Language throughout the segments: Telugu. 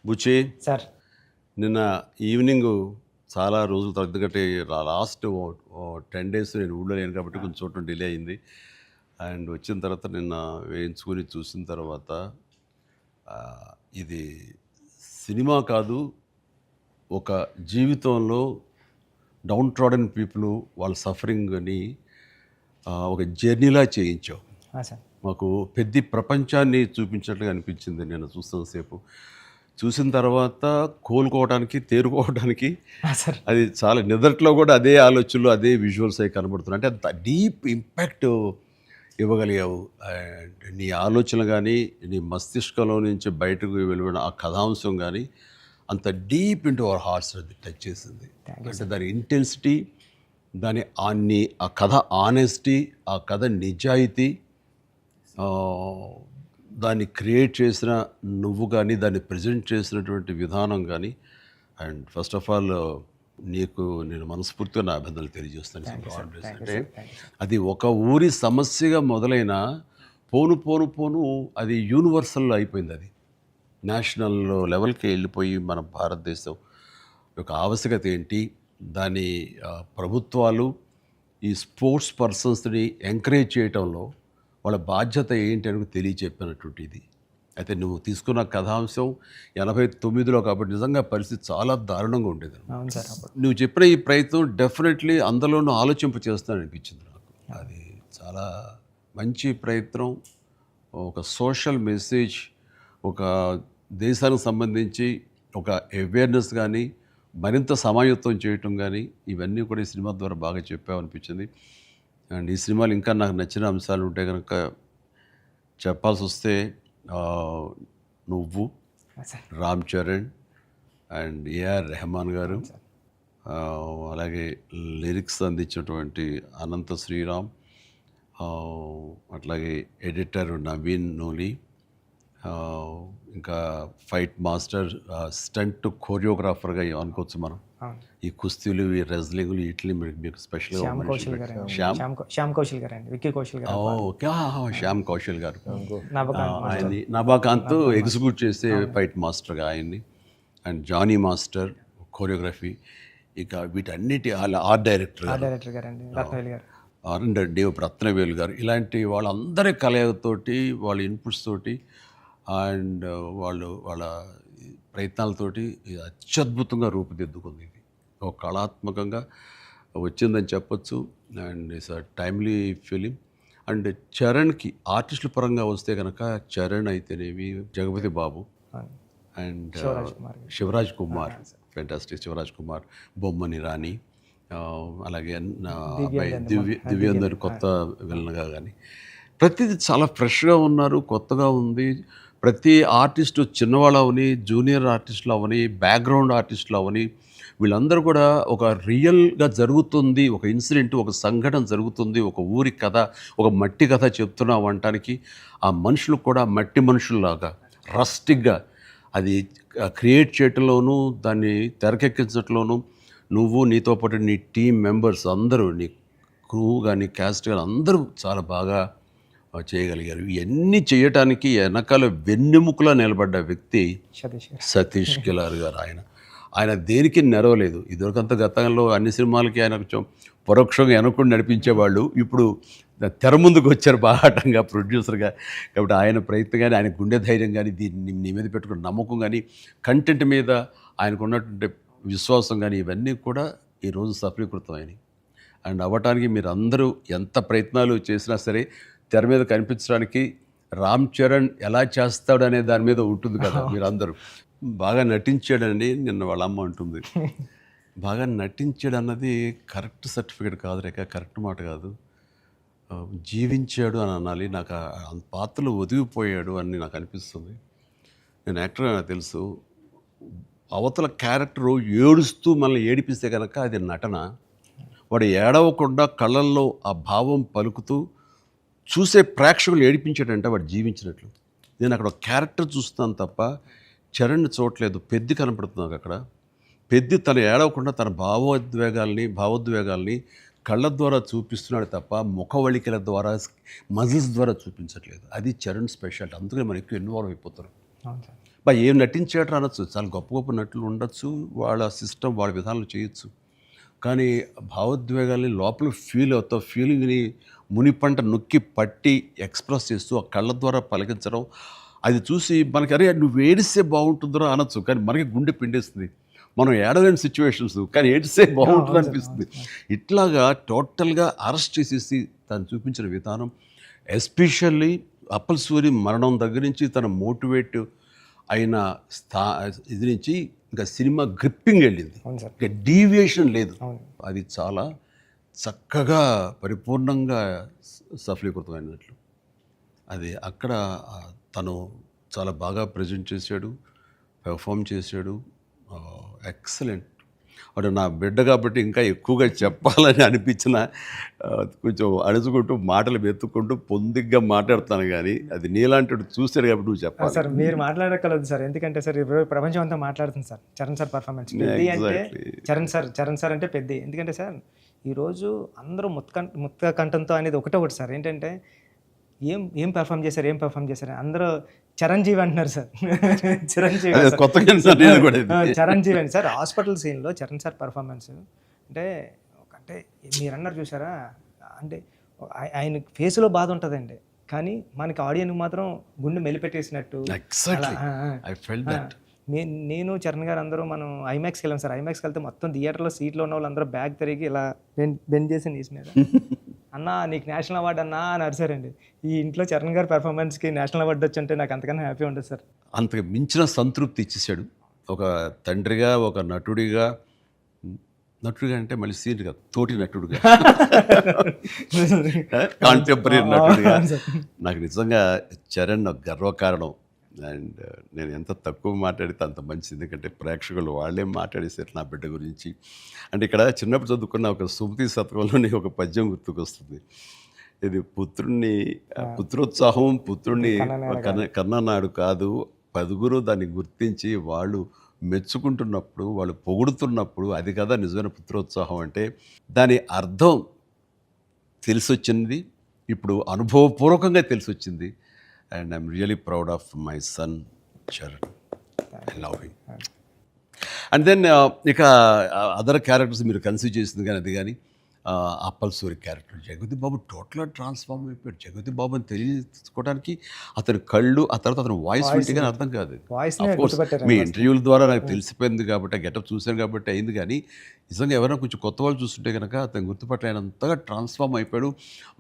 బుచ్చి సార్. నిన్న ఈవినింగ్ చాలా రోజుల తర్వాత, ఎందుకంటే లాస్ట్ 10 days నేను ఊళ్ళో లేను కాబట్టి కొంచెం చూడటం డిలే అయింది. అండ్ వచ్చిన తర్వాత నిన్న వేయించుకొని చూసిన తర్వాత ఇది సినిమా కాదు, ఒక జీవితంలో డౌన్ ట్రాడన్ పీపుల్ వాళ్ళ సఫరింగ్ అని ఒక జర్నీలా చేయించావు. సార్. మాకు పెద్ద ప్రపంచాన్ని చూపించినట్లుగా అనిపించింది నేను చూస్తున్నసేపు. చూసిన తర్వాత కోలుకోవడానికి, తేరుకోవడానికి సార్. అది చాలా నిద్రలో కూడా అదే ఆలోచనలు, అదే విజువల్స్ అవి కనబడుతున్నాయి. అంటే అంత డీప్ ఇంపాక్ట్ ఇవ్వగలిగావు. అండ్ నీ ఆలోచనలు కానీ, నీ మస్తిష్కంలో నుంచి బయటకు వెలువడిన ఆ కథాంశం కానీ అంత డీప్ ఇంటూ అవర్ హార్ట్స్ అది టచ్ చేసింది. అంటే దాని ఇంటెన్సిటీ, దాని ఆ కథ ఆనెస్టీ, ఆ కథ నిజాయితీ, దాన్ని క్రియేట్ చేసిన నువ్వు కానీ, దాన్ని ప్రజెంట్ చేసినటువంటి విధానం కానీ. అండ్ ఫస్ట్ ఆఫ్ ఆల్ నీకు నేను మనస్ఫూర్తిగా నా అభినందనలు తెలియజేస్తాను. అంటే అది ఒక ఊరి సమస్యగా మొదలైన పోను పోను పోను అది యూనివర్సల్ అయిపోయింది. అది నేషనల్ లెవెల్కి వెళ్ళిపోయి మన భారతదేశం యొక్క ఆవశ్యకత ఏంటి, దాని ప్రభుత్వాలు ఈ స్పోర్ట్స్ పర్సన్స్ని ఎంకరేజ్ చేయటంలో వాళ్ళ బాధ్యత ఏంటి అని తెలియచెప్పినటువంటి ఇది. అయితే నువ్వు తీసుకున్న కథాంశం 89లో కాబట్టి నిజంగా పరిస్థితి చాలా దారుణంగా ఉండేది. నువ్వు చెప్పిన ఈ ప్రయత్నం డెఫినెట్లీ అందరిలోనూ ఆలోచింప చేస్తానని అనిపించింది నాకు. అది చాలా మంచి ప్రయత్నం. ఒక సోషల్ మెసేజ్, ఒక దేశానికి సంబంధించి ఒక అవేర్నెస్ కానీ, మరింత సమాయత్తం చేయటం కానీ, ఇవన్నీ కూడా ఈ సినిమా ద్వారా బాగా చెప్పావనిపించింది. అండ్ ఈ సినిమాలు ఇంకా నాకు నచ్చిన అంశాలు ఉంటే కనుక చెప్పాల్సి వస్తే నువ్వు, రామ్ చరణ్ అండ్ ఏఆర్ రెహమాన్ గారు, అలాగే లిరిక్స్ అందించినటువంటి అనంత శ్రీరామ్, అట్లాగే ఎడిటర్ నవీన్ నూలి, ఇంకా ఫైట్ మాస్టర్, స్టంట్ కోరియోగ్రాఫర్గా అనుకోవచ్చు మనం. ఈ కుస్తీలు, ఈ రెజ్లింగ్లు, వీటిని మీకు స్పెషల్గా శ్యామ్ కౌశల్ గారు అండి, విక్కీ కౌశల్ గారు. ఓకే, శ్యామ్ కౌశల్ గారు, ఆయన్ని నభాకాంత్ ఎగ్జిక్యూట్ చేసే ఫైట్ మాస్టర్గా ఆయన్ని. And Jani master choreography. ఇక వీటన్నిటి ఆర్ట్ డైరెక్టర్ రత్నవేలు గారు, ఇలాంటి వాళ్ళందరి కలయికతోటి, వాళ్ళ ఇన్పుట్స్ తోటి అండ్ వాళ్ళ ప్రయత్నాలతోటి అత్యద్భుతంగా రూపుదిద్దుకుంది. ఇది ఒక కళాత్మకంగా వచ్చిందని చెప్పొచ్చు. And it's a timely film. And చరణ్కి ఆర్టిస్టుల పరంగా వస్తే కనుక చరణ్ అయితేనేమి, జగపతి బాబు అండ్ శివరాజ్ కుమార్, ఫెంటాస్టిక్ శివరాజ్ కుమార్, బొమ్మని రాణి, అలాగే అబ్బాయి దివ్యేందర్ కొత్త విలన్గా కానీ ప్రతిదీ చాలా ఫ్రెష్గా ఉన్నారు, కొత్తగా ఉంది. ప్రతి ఆర్టిస్టు చిన్నవాళ్ళు అవని, జూనియర్ ఆర్టిస్టులు అవని, బ్యాక్గ్రౌండ్ ఆర్టిస్టులు అవని, వీళ్ళందరూ కూడా ఒక రియల్గా జరుగుతుంది, ఒక ఇన్సిడెంట్, ఒక సంఘటన జరుగుతుంది, ఒక ఊరి కథ, ఒక మట్టి కథ చెప్తున్నాం అనటానికి ఆ మనుషులు కూడా మట్టి మనుషుల్లాగా రస్టిక్గా అది క్రియేట్ చేయటంలోనూ, దాన్ని తెరకెక్కించడంలోనూ నువ్వు, నీతో పాటు నీ టీం మెంబర్స్ అందరూ, నీ క్రూ కానీ, క్యాస్ట్ కానీ అందరూ చాలా బాగా చేయగలిగారు. ఇవన్నీ చేయటానికి వెనకాల వెన్నెముకలా నిలబడ్డ వ్యక్తి సతీష్ కిలార్ గారు. ఆయన దేనికి నెరవలేదు. ఇదివరకంత గతంలో అన్ని సినిమాలకి ఆయన కొంచెం పరోక్షంగా వెనకుండా నడిపించేవాళ్ళు. ఇప్పుడు తెర ముందుకు వచ్చారు బాహాటంగా ప్రొడ్యూసర్గా. కాబట్టి ఆయన ప్రయత్నం కానీ, ఆయన గుండె ధైర్యం కానీ, దీన్ని నీ మీద పెట్టుకున్న నమ్మకం కానీ, కంటెంట్ మీద ఆయనకు ఉన్నటువంటి విశ్వాసం కానీ, ఇవన్నీ కూడా ఈరోజు సఫలీకృతమైనవి. అండ్ అవ్వటానికి మీరు అందరూ ఎంత ప్రయత్నాలు చేసినా సరే తెర మీద కనిపించడానికి రామ్ చరణ్ ఎలా చేస్తాడు అనే దాని మీద ఉంటుంది కదా. మీరు అందరూ బాగా నటించాడండి. నిన్న వాళ్ళ అమ్మ అంటుంది, బాగా నటించాడు అన్నది కరెక్ట్ సర్టిఫికేట్ కాదు రేఖ, కరెక్ట్ మాట కాదు. జీవించాడు అని అనాలి. నాకు పాత్రలో ఒదిగిపోయాడు అని నాకు అనిపిస్తుంది. నేను యాక్టర్గా నాకు తెలుసు. అవతల క్యారెక్టరు ఏడుస్తూ మనల్ని ఏడిపిస్తే కనుక అది నటన. వాడు ఏడవకుండా కళ్ళల్లో ఆ భావం పలుకుతూ చూసే ప్రేక్షకులు ఏడిపించాడంటే వాడు జీవించినట్లు. నేను అక్కడ ఒక క్యారెక్టర్ చూస్తాను తప్ప చరణ్ని చూడలేదు. పెద్ది కనపడుతుంది అక్కడ. పెద్ది తను ఏడవకుండా తన భావోద్వేగాల్ని కళ్ళ ద్వారా చూపిస్తున్నాడు తప్ప ముఖవళికల ద్వారా, మజిల్స్ ద్వారా చూపించట్లేదు. అది చరణ్ స్పెషాలిటీ. అందుకని మనం ఎక్కువ ఇన్వాల్వ్ అయిపోతారు. ఏం నటించాడు అనొచ్చు, చాలా గొప్ప గొప్ప నటులు ఉండొచ్చు, వాళ్ళ సిస్టమ్ వాళ్ళ విధానాలు చేయొచ్చు. కానీ భావోద్వేగాల్ని లోపల ఫీల్ అవుతావు, ఫీలింగ్ని మునిపంట నొక్కి పట్టి ఎక్స్ప్రెస్ చేస్తూ ఆ కళ్ళ ద్వారా పలికించడం, అది చూసి మనకి అరే నువ్వు ఏడిస్తే బాగుంటుందో అనొచ్చు, కానీ మనకి గుండె పిండేస్తుంది. మనం ఏడలేని సిచ్యువేషన్స్, కానీ ఏడిస్తే బాగుంటుంది అనిపిస్తుంది. ఇట్లాగా టోటల్గా అరెస్ట్ చేసేసి తను చూపించిన విధానం, ఎస్పెషల్లీ అప్పల్ సూరి మరణం దగ్గర నుంచి తన మోటివేట్ అయిన ఇది నుంచి ఇంకా సినిమా గ్రిప్పింగ్ వెళ్ళింది, అవును సార్. ఇంకా డీవియేషన్ లేదు. అవును. అది చాలా చక్కగా పరిపూర్ణంగా సఫలీకృతమైనట్లు. అది అక్కడ తను చాలా బాగా ప్రజెంట్ చేశాడు, పెర్ఫామ్ చేశాడు. ఎక్సలెంట్. వాడు నా బిడ్డ కాబట్టి ఇంకా ఎక్కువగా చెప్పాలని అనిపించిన కొంచెం అణుచుకుంటూ మాటలు వెతుక్కుంటూ పొందిగ్గా మాట్లాడుతాను, కానీ అది నీలాంటి చూశాడు కాబట్టి నువ్వు చెప్పాలి. సార్ మీరు మాట్లాడగలదు సార్, ఎందుకంటే సార్ ఇప్పుడు ప్రపంచం అంతా మాట్లాడుతుంది సార్ చరణ్ సార్ పర్ఫార్మెన్స్. పెద్ద అంటే చరణ్ సార్ అంటే పెద్ద. ఎందుకంటే సార్ ఈరోజు అందరూ ముక్త కంఠంతో అనేది ఒకటి సార్, ఏంటంటే ఏం పెర్ఫామ్ చేశారు అందరూ చిరంజీవి అంటున్నారు సార్. చిరంజీవి చిరంజీవి అండి సార్. హాస్పిటల్ సీన్లో చరణ్ సార్ పర్ఫార్మెన్స్ అంటే మీరు అన్నారు చూసారా, అంటే ఆయన ఫేస్లో బాధ ఉంటుందండి, కానీ మనకి ఆడియన్కి మాత్రం గుండె మెలిపెట్టేసినట్టు. నేను చరణ్ గారు అందరూ మనం ఐమాక్స్కి వెళ్ళాం సార్. ఐమాక్స్కి వెళ్తే మొత్తం థియేటర్లో సీట్లో ఉన్న వాళ్ళందరూ బ్యాగ్ తిరిగి ఇలా బెండ్ చేసి నీస్ మీద అన్నా నీకు నేషనల్ అవార్డు అన్నా అని అరిసారండి. ఈ ఇంట్లో చరణ్ గారి పెర్ఫార్మెన్స్కి నేషనల్ అవార్డు వచ్చి నాకు అంతకన్నా హ్యాపీ ఉంటుంది సార్. అంతకు మించిన సంతృప్తి ఇచ్చేసాడు. ఒక తండ్రిగా, ఒక నటుడిగా అంటే మళ్ళీ సీన్ కాదు, తోటి నటుడుగా, కాంటెంపరీ నటుడిగా నాకు నిజంగా చరణ్ గర్వకారణం. అండ్ నేను ఎంత తక్కువ మాట్లాడితే అంత మంచిది, ఎందుకంటే ప్రేక్షకులు వాళ్ళే మాట్లాడేసారు నా బిడ్డ గురించి. అంటే ఇక్కడ చిన్నప్పుడు చదువుకున్న ఒక సుమతి శతకంలోని ఒక పద్యం గుర్తుకొస్తుంది. ఇది పుత్రోత్సాహం పుత్రుణ్ణి కన్ననాడు కాదు, పదుగురు దాన్ని గుర్తించి వాళ్ళు మెచ్చుకుంటున్నప్పుడు, వాళ్ళు పొగుడుతున్నప్పుడు అది కదా నిజమైన పుత్రోత్సాహం. అంటే దాని అర్థం తెలిసొచ్చింది, ఇప్పుడు అనుభవపూర్వకంగా తెలిసొచ్చింది. And I'm really proud of my son, Charan. I love him. And then ఇక అదర్ క్యారెక్టర్స్ మీరు కన్సిడర్ చేసింది కానీ అది కానీ అప్పల్ సూరి క్యారెక్టర్ జగపతి బాబు టోటల్గా ట్రాన్స్ఫార్మ్ అయిపోయాడు. జగపతి బాబు అని తెలియకోవడానికి అతని కళ్ళు, ఆ తర్వాత అతని వాయిస్ వింటే కానీ అర్థం కాదు. మీ ఇంటర్వ్యూల ద్వారా నాకు తెలిసిపోయింది కాబట్టి, గెటప్ చూశాను కాబట్టి అయింది, కానీ నిజంగా ఎవరైనా కొంచెం కొత్త వాళ్ళు చూస్తుంటే కనుక అతను గుర్తుపట్టలేనంతగా ట్రాన్స్ఫార్మ్ అయిపోయాడు.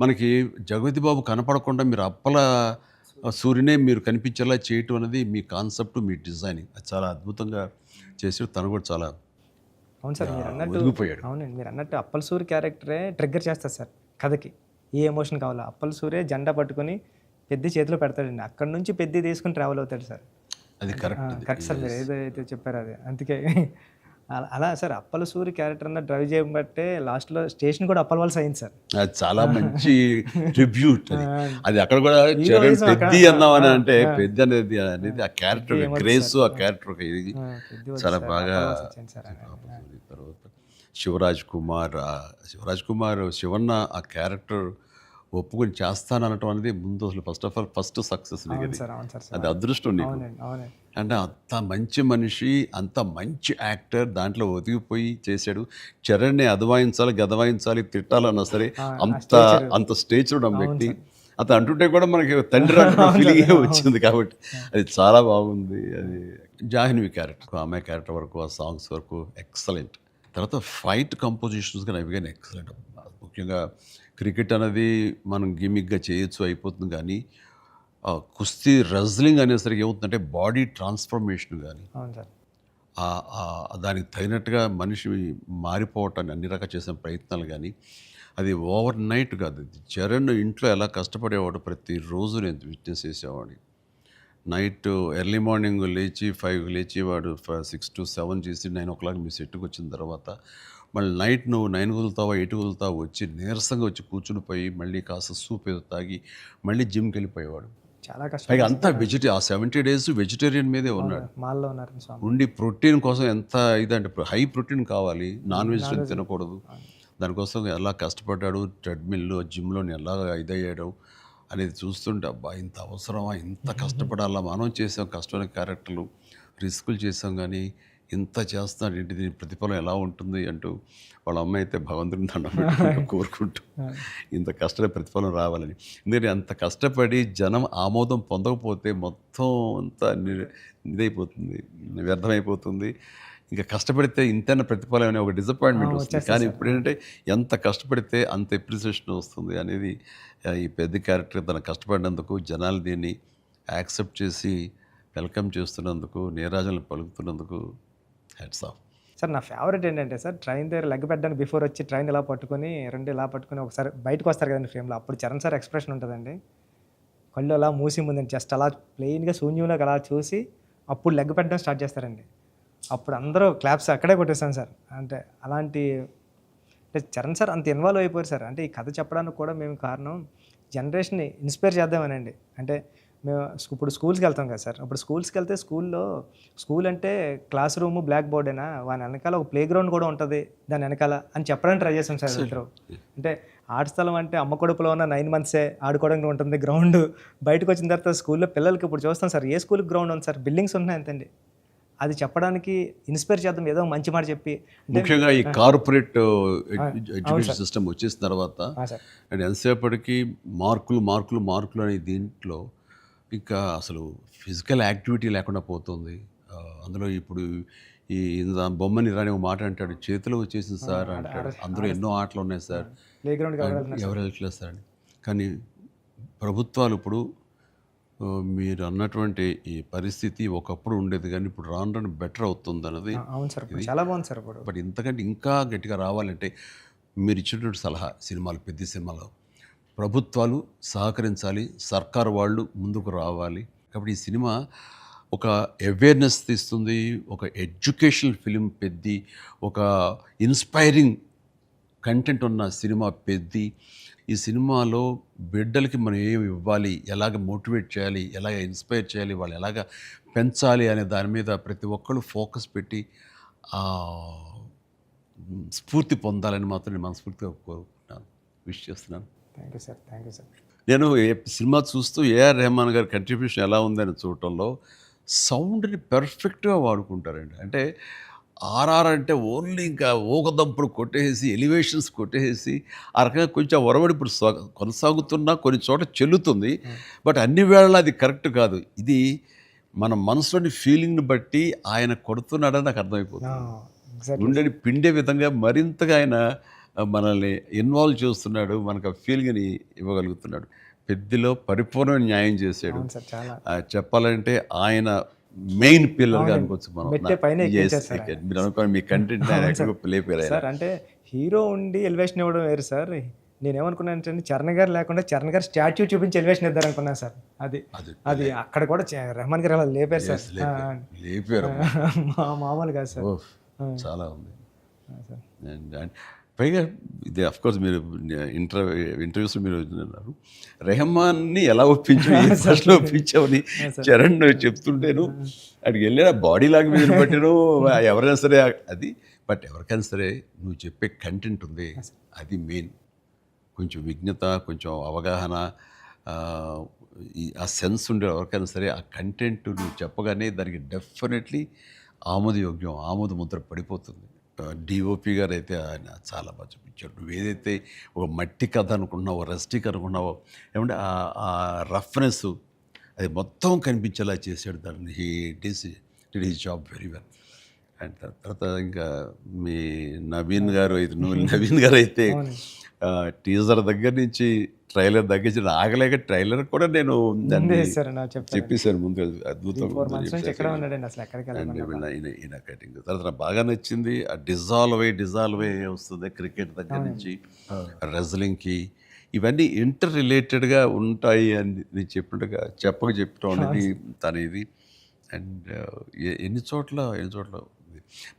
మనకి జగపతి బాబు కనపడకుండా మీరు అప్పల సూర్యునే మీరు కనిపించేలా చేయటం అనేది మీ కాన్సెప్ట్, మీ డిజైనింగ్, అది చాలా అద్భుతంగా చేసాడు. తను కూడా చాలా అవును సార్. మీరు అన్నట్టు అవునండి, మీరు అన్నట్టు అప్పల్ సూరి క్యారెక్టరే ట్రిగ్గర్ చేస్తారు సార్ కథకి. ఏ ఎమోషన్ కావాలో అప్పల్ సూరే జెండా పట్టుకొని పెద్ద చేతిలో పెడతాడండి, అక్కడ నుంచి పెద్ద తీసుకుని ట్రావెల్ అవుతాడు సార్. అది కరెక్ట్ సార్, మీరు ఏదైతే చెప్పారో అది. అందుకే అలా సార్ అప్పల సూరి క్యారెక్టర్ అన్న డ్రైవ్ చేయబట్టే లాస్ట్లో స్టేషన్ కూడా అప్పల వాళ్ళ అయింది సార్. అది చాలా మంచి ట్రిబ్యూట్. అది అక్కడ కూడా పెద్ద అన్నామని అంటే పెద్ద అనేది ఆ క్యారెక్టర్ గ్రేస్, ఆ క్యారెక్టర్ ఇది చాలా బాగా. తర్వాత శివరాజ్ కుమార్ శివన్న ఆ క్యారెక్టర్ ఒప్పుకొని చేస్తాననటం అనేది ముందు అసలు ఫస్ట్ సక్సెస్ అది అదృష్టం నీకు. అంటే అంత మంచి మనిషి, అంత మంచి యాక్టర్, దాంట్లో ఒదిగిపోయి చేశాడు. చరణ్ని అదవాయించాలి, గదవాయించాలి, తిట్టాలన్నా సరే అంత స్టేజ్ ఉన్న వ్యక్తి. అతను అంటుంటే కూడా మనకి తండ్రి ఫీలింగే వచ్చింది కాబట్టి అది చాలా బాగుంది. అది జాహ్నవి క్యారెక్టర్, ఆమె క్యారెక్టర్ వరకు, ఆ సాంగ్స్ వరకు ఎక్సలెంట్. తర్వాత ఫైట్ కంపోజిషన్స్ కానీ అవి కానీ ఎక్సలెంట్. ముఖ్యంగా క్రికెట్ అనేది మనం గిమిక్గా చేయొచ్చు, అయిపోతుంది, కానీ కుస్తీ రెజ్లింగ్ అనేసరికి ఏమవుతుందంటే బాడీ ట్రాన్స్ఫర్మేషన్ కానీ దానికి తగినట్టుగా మనిషి మారిపోవటాన్ని అన్ని రకాల చేసిన ప్రయత్నాలు కానీ అది ఓవర్ నైట్ కాదు. చరణ్ ఇంట్లో ఎలా కష్టపడేవాడు, ప్రతిరోజు నేను విట్నెస్ చేసేవాడిని. నైట్ ఎర్లీ మార్నింగ్ లేచి 5 లేచి వాడు 6 to 7 చేసి 9 o'clock మీ సెట్కి వచ్చిన తర్వాత మళ్ళీ నైట్ నువ్వు 9 వదులుతావా 8 వదులుతావా వచ్చి నీరసంగా వచ్చి కూర్చుని పోయి మళ్ళీ కాస్త సూప్ ఏదో తాగి మళ్ళీ జిమ్కి వెళ్ళిపోయేవాడు. చాలా కష్టం. పైగా అంతా ఆ 70 days వెజిటేరియన్ మీదే ఉన్నాడు. ఉండి ప్రోటీన్ కోసం ఎంత ఇదంటే హై ప్రోటీన్ కావాలి, నాన్ వెజిటేరియన్ తినకూడదు. దానికోసం ఎలా కష్టపడ్డాడు, ట్రెడ్మిల్లో జిమ్లో ఎలా ఇదయ్యాడు. అనేది చూస్తుంటే అబ్బా ఇంత అవసరమా, ఇంత కష్టపడాలా, మనం చేసాం కష్టమైన క్యారెక్టర్లు, రిస్కులు చేసాం, కానీ ఇంత చేస్తున్నాడు ఏంటి, దీని ప్రతిఫలం ఎలా ఉంటుంది అంటూ వాళ్ళ అమ్మ అయితే భగవంతుని దండం పెట్టుకుంటూ కోరుకుంటూ ఇంత కష్టపడి ప్రతిఫలం రావాలని. ఎందుకంటే అంత కష్టపడి జనం ఆమోదం పొందకపోతే మొత్తం అంతా ఇదైపోతుంది, వ్యర్థమైపోతుంది. ఇంకా కష్టపడితే ఇంతైనా ప్రతిఫలం అనే ఒక డిసప్పాయింట్మెంట్ వస్తుంది. కానీ ఇప్పుడు ఏంటంటే ఎంత కష్టపడితే అంత ఎప్రిసియేషన్ వస్తుంది అనేది ఈ పెద్ద క్యారెక్టర్ తన కష్టపడినందుకు, జనాలు దీన్ని యాక్సెప్ట్ చేసి వెల్కమ్ చేస్తున్నందుకు, నీరాజనలు పలుకుతున్నందుకు హ్యాట్స్ ఆఫ్. సార్ నా ఫేవరెట్ ఏంటంటే సార్, ట్రైన్ దగ్గర లెగ్ పెట్టడానికి బిఫోర్ వచ్చి ట్రైన్ ఇలా పట్టుకొని రెండు ఇలా పట్టుకొని ఒకసారి బయటకు వస్తారు కదండి ఫ్రేమ్లో, అప్పుడు చరణ్ సార్ ఎక్స్ప్రెషన్ ఉంటుందండి, కళ్ళు అలా మూసి ముందండి జస్ట్ అలా ప్లెయిన్గా శూన్యంలోకి అలా చూసి అప్పుడు లెగ్ పెట్టడం స్టార్ట్ చేస్తారండి. అప్పుడు అందరూ క్లాప్స్ అక్కడే కొట్టేస్తాను సార్. అంటే అలాంటి అంటే చరణ్ సార్ అంత ఇన్వాల్వ్ అయిపోయారు సార్. అంటే ఈ కథ చెప్పడానికి కూడా మేము కారణం జనరేషన్ని ఇన్స్పైర్ చేద్దామనండి. అంటే మేము ఇప్పుడు స్కూల్స్కి వెళ్తాం కదా సార్, అప్పుడు స్కూల్స్కి వెళ్తే స్కూల్ అంటే క్లాస్ రూమ్ బ్లాక్ బోర్డేనా, వాని వెనకాల ఒక ప్లే గ్రౌండ్ కూడా ఉంటుంది దాని వెనకాల అని చెప్పడానికి ట్రై చేస్తాం సార్ ఇద్దరు. అంటే ఆట స్థలం అంటే అమ్మ కడుపులో ఉన్న 9 months ఆడుకోవడానికి ఉంటుంది గ్రౌండ్. బయటకు వచ్చిన తర్వాత స్కూల్లో పిల్లలకి ఇప్పుడు చూస్తాం సార్, ఏ స్కూల్కి గ్రౌండ్ ఉంది సార్, బిల్డింగ్స్ ఉన్నాయి అంతండి. అది చెప్పడానికి ఇన్స్పైర్ చేద్దాం, ఏదో మంచి మాట చెప్పి. ముఖ్యంగా ఈ కార్పొరేట్ ఎడ్యుకేషన్ సిస్టమ్ వచ్చేసిన తర్వాత అండ్ ఎంతసేపటికి మార్కులు అనే దీంట్లో ఇంకా అసలు ఫిజికల్ యాక్టివిటీ లేకుండా పోతుంది. అందులో ఇప్పుడు ఈ బొమ్మని రాని ఒక మాట అంటాడు, చేతిలో వచ్చేసింది సార్ అంటాడు, అందులో ఎన్నో ఆటలు ఉన్నాయి సార్, ప్లే గ్రౌండ్ ఎవరు వెళ్ళట్లేదు సార్ అని. కానీ ప్రభుత్వాలు ఇప్పుడు మీరు అన్నటువంటి ఈ పరిస్థితి ఒకప్పుడు ఉండేది, కానీ ఇప్పుడు రాను బెటర్ అవుతుంది అన్నది. అవును సార్, చాలా బాగుంది సార్. ఇప్పుడు బట్ ఇంతకంటే ఇంకా గట్టిగా రావాలంటే మీరు ఇచ్చినటువంటి సలహా, సినిమాలు పెద్ద సినిమాలు ప్రభుత్వాలు సహకరించాలి, సర్కారు వాళ్ళు ముందుకు రావాలి. కాబట్టి ఈ సినిమా ఒక అవేర్నెస్ తీస్తుంది, ఒక ఎడ్యుకేషనల్ ఫిలిం పెద్ది, ఒక ఇన్స్పైరింగ్ కంటెంట్ ఉన్న సినిమా పెద్ది. ఈ సినిమాలో బిడ్డలకి మనం ఏమి ఇవ్వాలి, ఎలాగ మోటివేట్ చేయాలి, ఎలాగ ఇన్స్పైర్ చేయాలి, వాళ్ళు ఎలాగ పెంచాలి అనే దాని మీద ప్రతి ఒక్కళ్ళు ఫోకస్ పెట్టి స్ఫూర్తి పొందాలని మాత్రం నేను మనస్ఫూర్తిగా కోరుకుంటున్నాను, విష్ చేస్తున్నాను. Thank you sir, thank you sir. నేను సినిమా చూస్తూ ఏఆర్ రెహమాన్ గారి కంట్రిబ్యూషన్ ఎలా ఉందని చూడటంలో సౌండ్ని పెర్ఫెక్ట్గా వాడుకుంటారండి. అంటే ఆర్ఆర్ అంటే ఓన్లీ ఇంకా ఊకదంపుడు కొట్టేసి, ఎలివేషన్స్ కొట్టేసి ఆ రకంగా కొంచెం ఒరవడి ఇప్పుడు కొనసాగుతున్నా కొన్ని చోట చెల్లుతుంది. బట్ అన్ని వేళలా అది కరెక్ట్ కాదు. ఇది మన మనసులోని ఫీలింగ్ని బట్టి ఆయన కొడుతున్నాడని నాకు అర్థమైపోతుంది. గుండెని పిండే విధంగా మరింతగా ఆయన మనల్ని ఇన్వాల్వ్ చేస్తున్నాడు, మనకు ఆ ఫీలింగ్ని ఇవ్వగలుగుతున్నాడు. పెద్దలో పరిపూర్ణమైన న్యాయం చేశాడు. చెప్పాలంటే ఆయన మెయిన్ పిల్లర్గా అనుకోవచ్చు మనం. మీరు అనుకోండి మీ కంటెంట్ సార్. అంటే హీరో ఉండి ఎలివేషన్ ఇవ్వడం వేరు సార్. నేనేమనుకున్నానంటే చరణ్ గారు లేకుండా చరణ్ గారు స్టాచ్యూ చూపించి ఎలివేషన్ ఇద్దారు అనుకున్నాను సార్. అది అక్కడ కూడా రెహమాన్ గారు అలా లేపారు సార్, లేపారు మామూలు కాదు సార్, చాలా ఉంది. పైగా ఇది అఫ్కోర్స్ మీరు ఇంటర్వ్యూస్లో మీరు అన్నారు రెహమాన్ని ఎలా ఒప్పించావని చరణ్ చెప్తుంటేను అక్కడికి వెళ్ళిన బాడీ లాంగ్వేజ్ బట్టిను ఎవరైనా సరే అది. బట్ ఎవరికైనా సరే నువ్వు చెప్పే కంటెంట్ ఉంది, అది మెయిన్. కొంచెం విజ్ఞత, కొంచెం అవగాహన, ఆ సెన్స్ ఉండే ఎవరికైనా సరే ఆ కంటెంట్ నువ్వు చెప్పగానే దానికి డెఫినెట్లీ ఆమోదయోగ్యం, ఆమోద ముద్ర పడిపోతుంది. డిఓపి గారు అయితే ఆయన చాలా బాగా చూపించాడు. నువ్వు ఏదైతే ఒక మట్టి కథ అనుకుంటున్నావో, రస్టిక్ అనుకున్నావో, ఏమంటే ఆ రఫ్నెస్ అది మొత్తం కనిపించేలా చేశాడు. దాన్ని did his job very well. And తర్వాత ఇంకా మీ నవీన్ గారు అయితే టీజర్ దగ్గర నుంచి ట్రైలర్ దగ్గర నుంచి ఆగలేక ట్రైలర్ కూడా నేను చెప్పేశాను ముందు, అద్భుతం. ఈయన కటింగ్ తర్వాత నాకు బాగా నచ్చింది. ఆ డిజాల్వ్ అయ్యి వస్తుంది క్రికెట్ దగ్గర నుంచి రెజ్లింగ్కి, ఇవన్నీ ఇంటర్ రిలేటెడ్గా ఉంటాయి అని నేను చెప్పినట్టుగా చెప్పడం అనేది తన ఇది. అండ్ ఎన్ని చోట్ల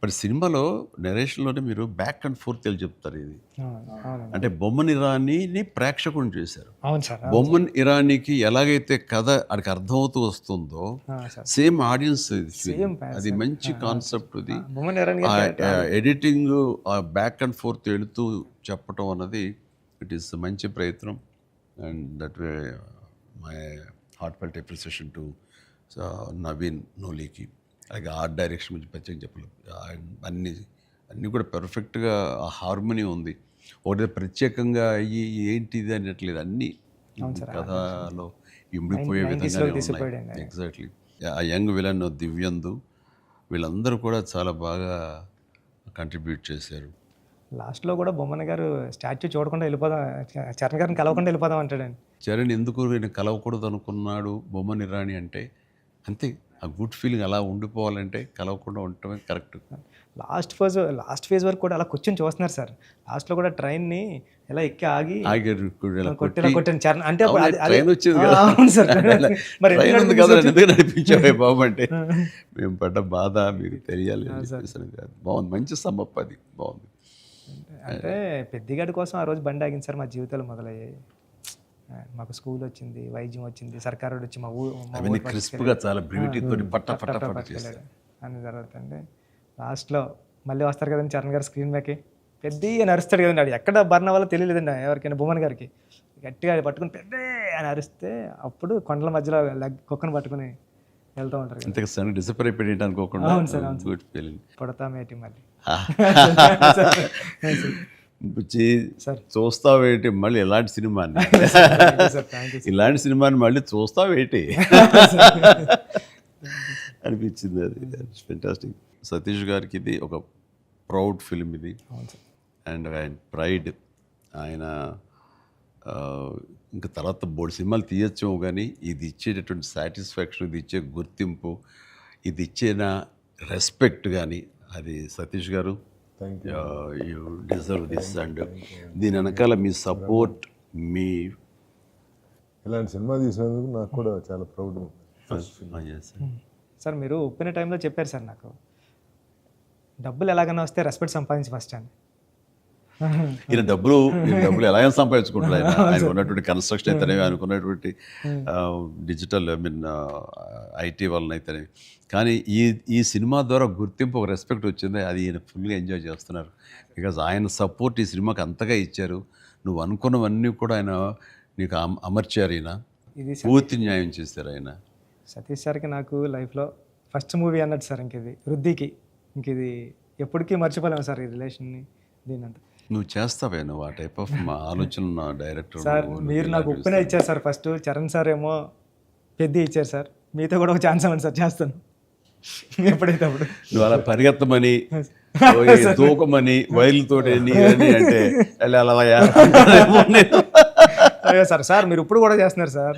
బట్ సినిమాలో నెరేషన్లోనే మీరు బ్యాక్ అండ్ ఫోర్త్ వెళ్ళి చెప్తారు. ఇది అంటే బొమ్మన్ ఇరానీని ప్రేక్షకుని చేశారు. బొమ్మన్ ఇరానీకి ఎలాగైతే కథ అక్కడికి అర్థమవుతూ వస్తుందో సేమ్ ఆడియన్స్ అది మంచి కాన్సెప్ట్. ఇది ఎడిటింగ్ బ్యాక్ అండ్ ఫోర్త్ వెళుతూ చెప్పటం అన్నది ఇట్ ఈస్ మంచి ప్రయత్నం. And that way my heartfelt appreciation to Naveen నోలీకి. అలాగే ఆర్ట్ డైరెక్షన్ గురించి ప్రత్యేకంగా చెప్పలేదు. అన్నీ కూడా పెర్ఫెక్ట్గా ఆ హార్మోనీ ఉంది. ఒకటి ప్రత్యేకంగా అయ్యి ఏంటిది అనట్లేదు, అన్నీ కథలో ఇమిడిపోయే విధంగానే ఉన్నాయి. ఎగ్జాక్ట్లీ. ఆ యంగ్ విలన్ దివ్యందు వీళ్ళందరూ కూడా చాలా బాగా కంట్రిబ్యూట్ చేశారు. లాస్ట్లో కూడా బొమ్మన గారు స్టాచ్యూ చూడకుండా వెళ్ళిపోదాం, చరణ్ గారిని కలవకుండా వెళ్ళిపోదాం అంటాడండి. చరణ్ ఎందుకు నేను కలవకూడదు అనుకున్నాడు బొమ్మని రాణి అంటే అంతే. ఆ గుడ్ ఫీలింగ్ అలా ఉండిపోవాలంటే కలవకుండా ఉండటమే కరెక్ట్. లాస్ట్ ఫేజ్ వరకు కూడా అలా కూర్చొని చూస్తున్నారు సార్. లాస్ట్లో కూడా ట్రైన్ని ఎలా ఎక్కి ఆగి కొట్టాను చరణ్ అంటే ట్రైన్ వచ్చింది కదా, అవును సార్. మరి ట్రైన్ ఉంది కదా ఎందుకు నడిపించావే బాబు అంటే మేము పడ్డ బాధ మీకు తెలియాలి అని చెప్పేసి. బాగుంది, మంచి సమ్మప్, అది బాగుంది. అంటే పెద్దిగాడి కోసం ఆ రోజు బండి ఆగింది సార్. మా జీవితాలు మొదలయ్యాయి. మాకు స్కూల్ వచ్చింది, వైద్యం వచ్చింది, సర్కారు వచ్చి మా ఊరు క్రిస్ప్గా చాలా బ్యూటీతో పట్ట అని జరుగుతుంది. లాస్ట్లో మళ్ళీ వస్తారు కదండి చరణ్ గారు స్క్రీన్ మీదకి, పెద్ద నరుస్తాడు కదండి. అది ఎక్కడ బర్ణ వల్ల తెలియలేదండి ఎవరికైనా. బొమ్మన్ గారికి గట్టిగా పట్టుకుని పెద్ద అని అరిస్తే అప్పుడు కొండల మధ్యలో కుక్కను పట్టుకుని వెళ్తూ ఉంటారు. డిసప్పర్ అయిపోయింది అనుకోకుండా. అవును సార్, గుడ్ ఫీలింగ్. పుడతామేటి మళ్ళీ చూస్తావేటి మళ్ళీ ఇలాంటి సినిమాని ఇలాంటి సినిమాని మళ్ళీ చూస్తావేటి అనిపించింది. అది ఫెంటాస్టిక్. సతీష్ గారికి ఇది ఒక ప్రౌడ్ ఫిల్మ్ ఇది. అండ్ ఆయన ప్రైడ్. ఆయన ఇంకా తర్వాత బోల్డ్ సినిమాలు తీయచ్చేమో కానీ ఇది ఇచ్చేటటువంటి సాటిస్ఫాక్షన్, ఇది ఇచ్చే గుర్తింపు, ఇది ఇచ్చిన రెస్పెక్ట్ కానీ అది సతీష్ గారు యూ డిజర్వ్ దిస్. అండ్ దీని వెనకాల మీ సపోర్ట్, మీ ఇలాంటి సినిమా తీసినందుకు నాకు కూడా చాలా ప్రౌడ్. సార్ మీరు ఒప్పిన టైంలో చెప్పారు సార్ నాకు, డబ్బులు ఎలాగైనా వస్తే రెస్పెక్ట్ సంపాదించి ఫస్ట్ అని. ఈయన డబ్బులు ఎలాగైనా సంపాదించుకుంటారు. ఆయన ఉన్నటువంటి కన్స్ట్రక్షన్ అయితేనేవి, అనుకున్నటువంటి డిజిటల్ ఐటీ వలన అయితేనేవి. కానీ ఈ సినిమా ద్వారా గుర్తింపు, ఒక రెస్పెక్ట్ వచ్చింది. అది ఈయన ఫుల్గా ఎంజాయ్ చేస్తున్నారు. బికాజ్ ఆయన సపోర్ట్ ఈ సినిమాకి అంతగా ఇచ్చారు. నువ్వు అనుకున్నవన్నీ కూడా ఆయన నీకు అమర్చారు. ఈయన పూర్తి న్యాయం చేశారు ఆయన. సతీష్ సార్కి నాకు లైఫ్లో ఫస్ట్ మూవీ అన్నట్టు సార్. ఇది వృద్ధికి ఇది ఎప్పటికీ మర్చిపోలేము సార్, ఈ రిలేషన్ని. దీనంతా నువ్వు చేస్తావే, నువ్వు ఆ టైప్ ఆఫ్ ఆలోచన డైరెక్టర్ సార్. మీరు నాకు ఉప్పిన ఇచ్చారు సార్ ఫస్ట్, చరణ్ సార్ ఏమో పెద్ద ఇచ్చారు సార్. మీతో కూడా ఒక ఛాన్స్ అవ్వండి సార్, చేస్తాను ఎప్పుడైతే అప్పుడు. నువ్వు అలా పరిగెత్తమని, దూకమని, వైర్లతోటి అంటే సార్. సార్ మీరు ఇప్పుడు కూడా చేస్తున్నారు సార్.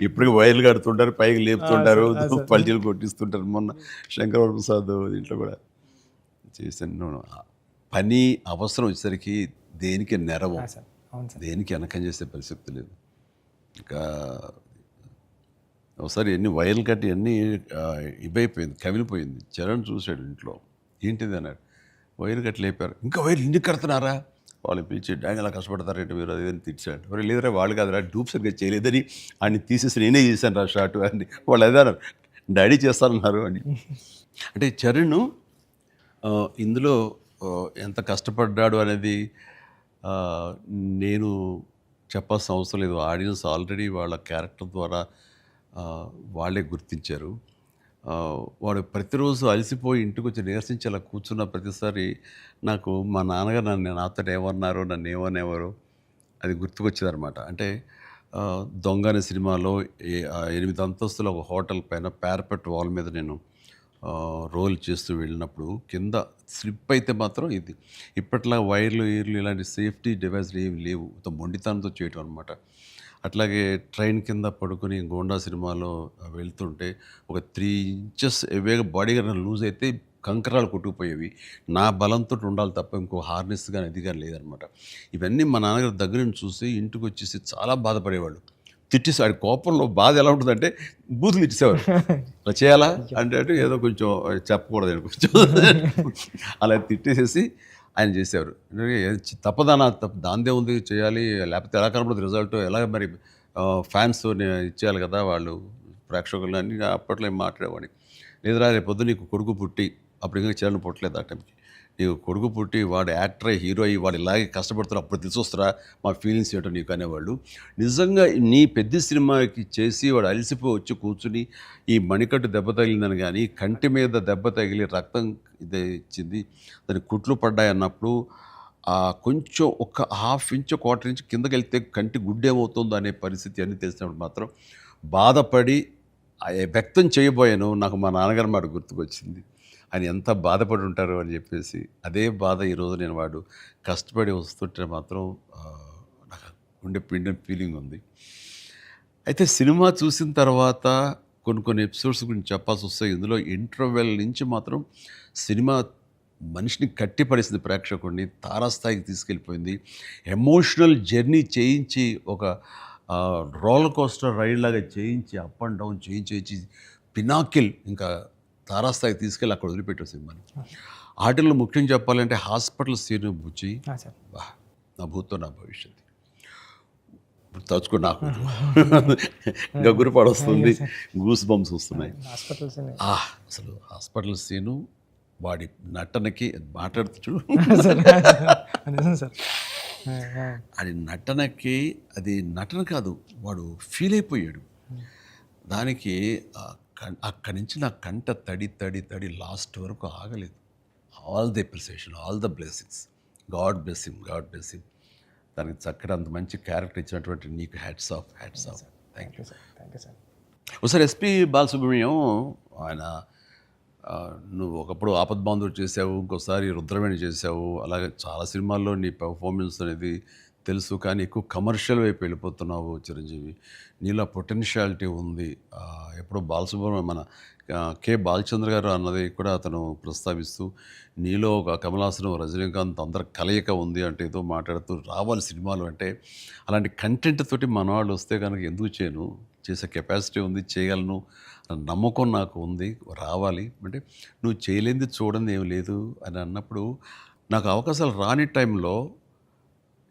ఇప్పటికి వైర్లు కడుతుంటారు, పైకి లేపుతుంటారు, పల్టీలు కొట్టిస్తుంటారు. మొన్న శంకర ప్రసాద్ దీంట్లో కూడా చేశాను. పని అవసరం వచ్చేసరికి దేనికి నెరవం, దేనికి వెనకం చేసే పరిస్థితి లేదు. ఇంకా ఒకసారి ఎన్ని వైర్లు కట్టి అన్నీ ఇవైపోయింది, కవిలిపోయింది. చరణ్ చూశాడు ఇంట్లో, ఏంటిది అన్నాడు. వైర్లు కట్టి లేపారు. ఇంకా వైర్లు ఇంటికి కడుతున్నారా, వాళ్ళు పిలిచి డ్యాంగ్ అలా కష్టపడతారంటే మీరు అదేదని తిట్టాడు. మరి లేదురా వాళ్ళు కాదురా, డూప్ సరిగ్గా చేయలేదని ఆయన తీసేసి నేనే చేశాను రా షార్ట్ అని. వాళ్ళు అదే డాడీ చేస్తారన్నారు అని. అంటే చరణ్ ఇందులో ఎంత కష్టపడ్డాడు అనేది నేను చెప్పాల్సిన అవసరం లేదు. ఆడియన్స్ ఆల్రెడీ వాళ్ళ క్యారెక్టర్ ద్వారా వాళ్ళే గుర్తించారు. వాడు ప్రతిరోజు అలసిపోయి ఇంటికి వచ్చి నీరసించి అలా కూర్చున్న ప్రతిసారి నాకు మా నాన్నగారు నాతో ఏమన్నారో, నన్ను ఏమనేవారో అది గుర్తుకొచ్చేదనమాట. అంటే దొంగ అనే సినిమాలో 8 అంతస్తుల ఒక హోటల్ పైన పారపెట్ వాల్ మీద నేను రోల్ చేస్తూ వెళ్ళినప్పుడు కింద స్లిప్ అయితే మాత్రం ఇది ఇప్పట్లా వైర్లు ఇలాంటి సేఫ్టీ డివైస్లు ఏమి లేవు. మొండితనంతో చేయటం అనమాట. అట్లాగే ట్రైన్ కింద పడుకొని గోండా సినిమాలో వెళ్తుంటే ఒక 3 ఇంచెస్ ఎవేగా బాడీ కానీ లూజ్ అయితే కంకరాలు కొట్టుకుపోయేవి. నా బలంతో ఉండాలి తప్ప ఇంకో హార్నెస్ కానీ అది కానీ లేదనమాట. ఇవన్నీ మా నాన్నగారి దగ్గర నుంచి చూసి ఇంటికి వచ్చేసి చాలా బాధపడేవాళ్ళు. తిట్టేసాడు. కోపంలో బాధ ఎలా ఉంటుందంటే బూతులు తిట్టేసేవారు. అలా చేయాలా అంటే ఏదో కొంచెం చెప్పకూడదు కొంచెం అలా తిట్టేసేసి ఆయన చేసేవారు. తప్పదనా దాందే ఉంది చేయాలి, లేకపోతే ఎలా కనపడదు రిజల్ట్, ఎలా మరి ఫ్యాన్స్ ఇచ్చేయాలి కదా వాళ్ళు ప్రేక్షకులు అని అప్పట్లో ఏం మాట్లాడేవాడిని. లేదురా రేపు పొద్దు నీకు కొడుకు పుట్టి, అప్పుడు ఇంకా చరణ్ పుట్టలేదు ఆ టైంకి, నీకు కొడుకు పుట్టి వాడు యాక్టర్ అయ్యి హీరో అయ్యి వాడు ఇలాగే కష్టపడుతారు అప్పుడు తెలిసి వస్తారా మా ఫీలింగ్స్ ఏంటో నీకు అనేవాళ్ళు. నిజంగా నీ పెద్ద సినిమాకి చేసి వాడు అలసిపోయి వచ్చి కూర్చుని ఈ మణికట్టు దెబ్బ తగిలిందని కానీ కంటి మీద దెబ్బ తగిలి రక్తం ఇదే ఇచ్చింది దాని కుట్లు పడ్డాయి అన్నప్పుడు కొంచెం ఒక హాఫ్ ఇంచ్ క్వార్టర్ ఇంచ్ కిందకి వెళ్తే కంటి గుడ్డేమవుతుందో అనే పరిస్థితి అన్నీ తెలిసినప్పుడు మాత్రం బాధపడి వ్యక్తం చేయబోయాను. నాకు మా నాన్నగారు మాట గుర్తుకొచ్చింది. ఆయన ఎంత బాధపడి ఉంటారు అని చెప్పేసి అదే బాధ ఈరోజు నేను వాడు కష్టపడి వస్తుంటే మాత్రం నాకు ఉండే పిండిన ఫీలింగ్ ఉంది. అయితే సినిమా చూసిన తర్వాత కొన్ని ఎపిసోడ్స్ గురించి చెప్పాల్సి వస్తాయి. ఇందులో ఇంటర్వెల్ నుంచి మాత్రం సినిమా మనిషిని కట్టిపడేసింది, ప్రేక్షకుడిని తారాస్థాయికి తీసుకెళ్ళిపోయింది. ఎమోషనల్ జర్నీ చేయించి ఒక రోలర్ కోస్టర్ రైడ్ లాగా చేయించి అప్ అండ్ డౌన్ చేయించి పినాకిల్ ఇంకా తారాస్థాయికి తీసుకెళ్ళి అక్కడ వదిలిపెట్టారు సినిమాని. ఆటల్లో ముఖ్యం చెప్పాలంటే హాస్పిటల్ సీన్ బుచ్చి నా భూతో నా భవిష్యత్తు తలుచుకో నాకు ఇంకా గురిపాడు వస్తుంది, గూస్ బంప్స్ వస్తున్నాయి. అసలు హాస్పిటల్ సీను వాడి నటనకి మాట్లాడుతూ అది నటనకి అది నటన కాదు, వాడు ఫీల్ అయిపోయాడు దానికి. అక్కడి నుంచి నా కంట తడి తడి తడి లాస్ట్ వరకు ఆగలేదు. All the appreciation, all the blessings, God bless him, God bless him. దానికి చక్కటి అంత మంచి క్యారెక్టర్ ఇచ్చినటువంటి నీకు hats off, hats off. Thank you sir. ఒకసారి ఎస్పి బాలసుబ్రహ్మణ్యం ఆయన నువ్వు ఒకప్పుడు ఆపద్బాంధవుడు చేసావు, ఇంకోసారి రుద్రవేణి చేసావు, అలాగే చాలా సినిమాల్లో నీ పెర్ఫార్మెన్స్ అనేది తెలుసు. కానీ ఎక్కువ కమర్షియల్ వైపు వెళ్ళిపోతున్నావు చిరంజీవి. నీలో పొటెన్షియాలిటీ ఉంది. ఎప్పుడో బాలసుబ్రహ్మణ్యం మన కె బాలచంద్ర గారు అన్నది కూడా అతను ప్రస్తావిస్తూ నీలో ఒక కమలాసనం రజనీకాంత్ అందరి కలయిక ఉంది అంటే ఏదో మాట్లాడుతూ రావాలి సినిమాలు అంటే. అలాంటి కంటెంట్ తోటి మనవాళ్ళు వస్తే కనుక ఎందుకు చేయను, చేసే కెపాసిటీ ఉంది, చేయగలను నమ్మకం నాకు ఉంది, రావాలి అంటే నువ్వు చేయలేనిది చూడండి ఏమి లేదు అని అన్నప్పుడు నాకు అవకాశాలు రాని టైంలో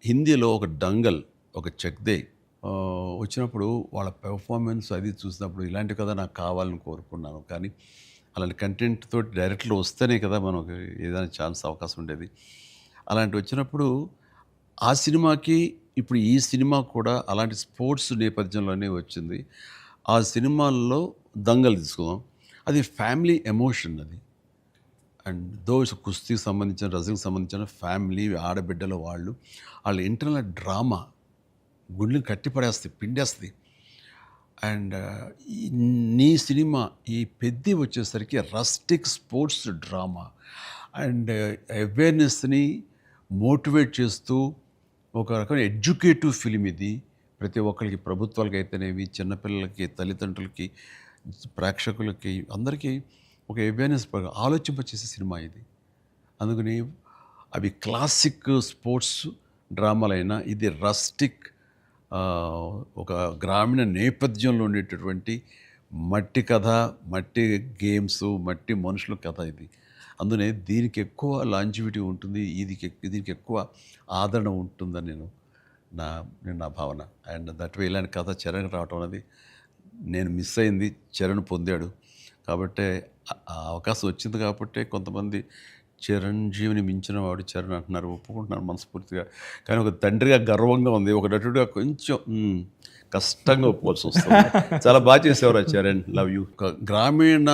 హిందీలో ఒక డంగల్, ఒక చెక్దే వచ్చినప్పుడు వాళ్ళ పెర్ఫార్మెన్స్ అది చూసినప్పుడు ఇలాంటి కదా నాకు కావాలని కోరుకున్నాను. కానీ అలాంటి కంటెంట్ తోటి డైరెక్ట్లో వస్తేనే కదా మనకు ఏదైనా ఛాన్స్ అవకాశం ఉండేది. అలాంటి వచ్చినప్పుడు ఆ సినిమాకి ఇప్పుడు ఈ సినిమా కూడా అలాంటి స్పోర్ట్స్ నేపథ్యంలోనే వచ్చింది. ఆ సినిమాల్లో దంగల్ తీసుకుందాం, అది ఫ్యామిలీ ఎమోషన్ అది. అండ్ దోస్ కుస్తీకి సంబంధించిన రజనీకి సంబంధించిన ఫ్యామిలీ ఆడబిడ్డల వాళ్ళ ఇంటర్నల్ డ్రామా గుండెని కట్టిపడేస్తుంది, పిండేస్తుంది. అండ్ నీ సినిమా ఈ పెద్ద వచ్చేసరికి రస్టిక్ స్పోర్ట్స్ డ్రామా అండ్ అవేర్నెస్ని మోటివేట్ చేస్తూ ఒక రకమైన ఎడ్యుకేటివ్ ఫిలిం ఇది. ప్రతి ఒక్కరికి, ప్రభుత్వాలకి అయితేనేవి, చిన్నపిల్లలకి, తల్లిదండ్రులకి, ప్రేక్షకులకి అందరికీ ఒక అవేర్నెస్ ఆలోచింపచేసే సినిమా ఇది. అందుకని అవి క్లాసిక్ స్పోర్ట్స్ డ్రామాలైనా ఇది రస్టిక్ ఒక గ్రామీణ నేపథ్యంలో ఉండేటటువంటి మట్టి కథ, మట్టి గేమ్స్, మట్టి మనుషుల కథ ఇది. అందుకనే దీనికి ఎక్కువ లాంజివిటీ ఉంటుంది, దీనికి ఎక్కువ ఆదరణ ఉంటుందని నా భావన. అండ్ దట్ వే ఇలాంటి కథ చరణ్ రావటం అనేది నేను మిస్ అయింది, చరణ్ పొందాడు. కాబట్టి ఆ అవకాశం వచ్చింది కాబట్టి కొంతమంది చిరంజీవిని మించిన వాడు చరణ్ అంటున్నారు, ఒప్పుకుంటున్నారు మనస్ఫూర్తిగా. కానీ ఒక తండ్రిగా గర్వంగా ఉంది, ఒక నటుడిగా కొంచెం కష్టంగా ఒప్పుకోవాల్సి వస్తుంది. చాలా బాగా చేసేవారు చరణ్, లవ్ యూ. గ్రామీణ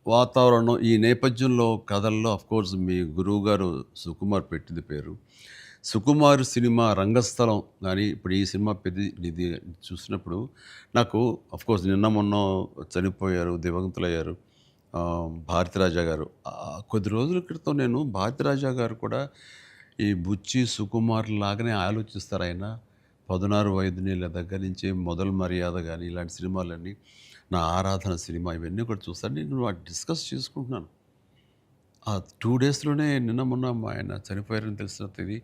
వాతావరణం ఈ నేపథ్యంలో కథల్లో అఫ్కోర్స్ మీ గురువు గారు సుకుమార్ పెట్టింది పేరు. సుకుమార్ సినిమా రంగస్థలం కానీ ఇప్పుడు ఈ సినిమా ఇది చూసినప్పుడు నాకు అఫ్కోర్స్ నిన్న మొన్న చనిపోయారు, దివంగతులయ్యారు భారతిరాజా గారు. కొద్ది రోజుల క్రితం నేను భారతిరాజా గారు కూడా ఈ బుచ్చి సుకుమార్ లాగానే ఆలోచిస్తారు. ఆయన 16 వయదునీళ్ళ దగ్గర నుంచి మొదలు మర్యాద కానీ ఇలాంటి సినిమాలన్నీ, నా ఆరాధన సినిమా ఇవన్నీ కూడా చూస్తాను. నేను డిస్కస్ చేసుకుంటున్నాను. ఆ 2 డేస్లోనే నిన్న మొన్న ఆయన చనిపోయారని తెలిసిన ఇది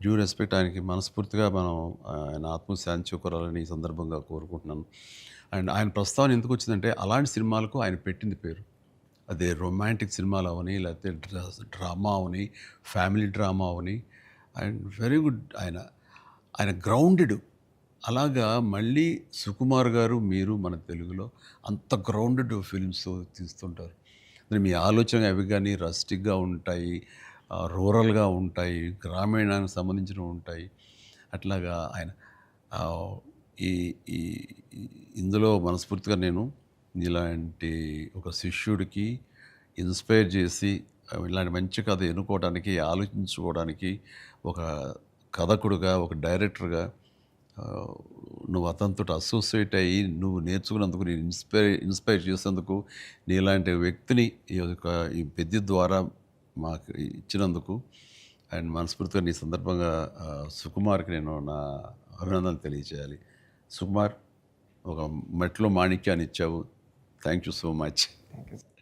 డ్యూ రెస్పెక్ట్ ఆయనకి మనస్ఫూర్తిగా మనం ఆయన ఆత్మశాంతి చేకూరాలని ఈ సందర్భంగా కోరుకుంటున్నాను. అండ్ ఆయన ప్రస్తావన ఎందుకు వచ్చిందంటే అలాంటి సినిమాలకు ఆయన పెట్టింది పేరు. అదే రొమాంటిక్ సినిమాలు అవని, లేకపోతే drama Avani, family drama Avani. And very good. ఆయన గ్రౌండెడ్. అలాగా మళ్ళీ సుకుమార్ గారు మీరు మన తెలుగులో అంత గ్రౌండెడ్ ఫిల్మ్స్ తీస్తుంటారు. మీ ఆలోచన అవి కానీ రస్టిక్గా ఉంటాయి, రూరల్గా ఉంటాయి, గ్రామీణానికి సంబంధించినవి ఉంటాయి. అట్లాగా ఆయన ఆ, ఈ ఈ ఇందులో మనస్ఫూర్తిగా నేను ఇలాంటి ఒక శిష్యుడికి ఇన్స్పైర్ చేసి ఇలాంటి మంచి కథ ఎన్నుకోవడానికి, ఆలోచించుకోవడానికి ఒక కథకుడుగా, ఒక డైరెక్టర్గా ఆ, నువ్వు అతనితో అసోసియేట్ అయ్యి నువ్వు నేర్చుకున్నందుకు, నేను ఇన్స్పైర్ చేసేందుకు, నీలాంటి వ్యక్తిని ఈ పెద్ద ద్వారా మాకు ఇచ్చినందుకు అండ్ మనస్ఫూర్తిగా నీ సందర్భంగా సుకుమార్కి నేను నా అభినందనలు తెలియజేయాలి. సుకుమార్, ఒక మెట్లో మాణిక్యాన్ని ఇచ్చావు. Thank you so much. Thank you sir.